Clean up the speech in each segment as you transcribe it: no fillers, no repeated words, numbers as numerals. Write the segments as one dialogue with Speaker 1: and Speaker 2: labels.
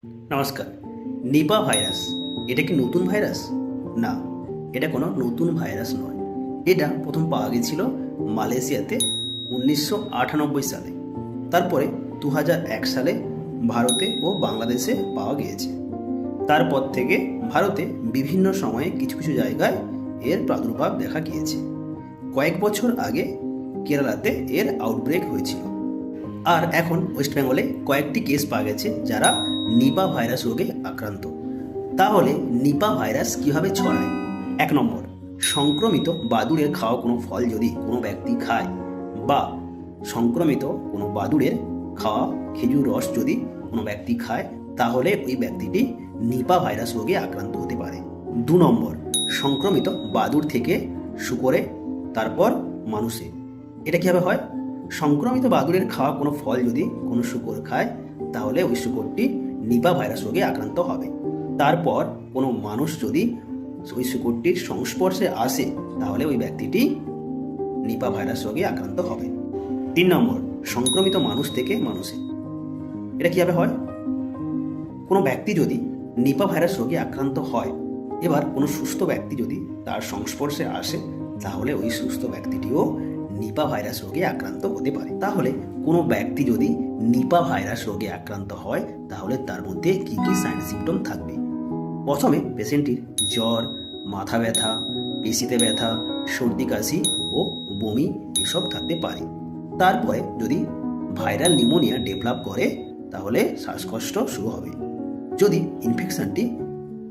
Speaker 1: নমস্কার। Nipah virus এটা কি নতুন ভাইরাস? না, এটা কোনো নতুন ভাইরাস নয়। এটা প্রথম পাওয়া গিয়েছিল মালয়েশিয়াতে 1998 সালে। তারপরে 2001 সালে ভারতে ও বাংলাদেশে পাওয়া গিয়েছে। তারপর থেকে ভারতে বিভিন্ন সময়ে কিছু কিছু জায়গায় এর প্রাদুর্ভাব দেখা গিয়েছে। কয়েক বছর আগে কেরালাতে এর আউটব্রেক হয়েছিল। আর এখন ওয়েস্ট বেঙ্গলে কয়েকটি কেস পাওয়া গেছে যারা নিপা ভাইরাস রোগে আক্রান্ত। তাহলে নিপা ভাইরাস কিভাবে ছড়ায়? 1 নম্বর, সংক্রমিত বাদুড়ের খাওয়া কোনো ফল যদি কোনো ব্যক্তি খায় বা সংক্রমিত কোনো বাদুড়ের খাওয়া খেজুর রস যদি কোনো ব্যক্তি খায়, তাহলে ওই ব্যক্তিটি নিপা ভাইরাস রোগে আক্রান্ত হতে পারে। 2 নম্বর, সংক্রমিত বাদুড় থেকে শুকরে তারপর মানুষে। এটা কীভাবে হয়? সংক্রমিত বাদুড়ের খাওয়া কোনো ফল যদি কোনো শুকর খায়, তাহলে ওই শুকরটি নিপা ভাইরাস রোগে আক্রান্ত হবে। তারপর কোনো মানুষ যদি ওই শুকরটির সংস্পর্শে আসে, তাহলে ওই ব্যক্তিটি নিপা ভাইরাস রোগে আক্রান্ত হবে। 3 নম্বর, সংক্রমিত মানুষ থেকে মানুষে। এটা কীভাবে হয়? কোনো ব্যক্তি যদি নিপা ভাইরাস রোগে আক্রান্ত হয়, এবার কোনো সুস্থ ব্যক্তি যদি তার সংস্পর্শে আসে, তাহলে ওই সুস্থ ব্যক্তিটিও নিপা ভাইরাস রোগে আক্রান্ত হতে পারে। তাহলে কোনো ব্যক্তি যদি নিপা ভাইরাস রোগে আক্রান্ত হয়, তাহলে তার মধ্যে কী কী সাইন সিমটম থাকবে? প্রথমে পেশেন্টটির জ্বর, মাথা ব্যথা, পেশিতে ব্যথা, সর্দি কাশি ও বমি এসব থাকতে পারে। তারপরে যদি ভাইরাল নিউমোনিয়া ডেভেলপ করে, তাহলে শ্বাসকষ্ট শুরু হবে। যদি ইনফেকশনটি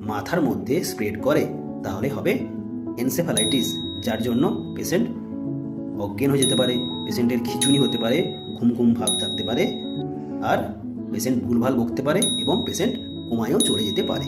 Speaker 1: মাথার মধ্যে স্প্রেড করে, তাহলে হবে এনসেফালাইটিস, যার জন্য পেশেন্ট অজ্ঞান হয়ে যেতে পারে, পেশেন্টের খিঁচুনি হতে পারে, ঘুম ঘুম ভাব থাকতে পারে, আর পেশেন্ট ভুলভাল বকতে পারে এবং পেশেন্ট কোমায়ও চলে যেতে পারে।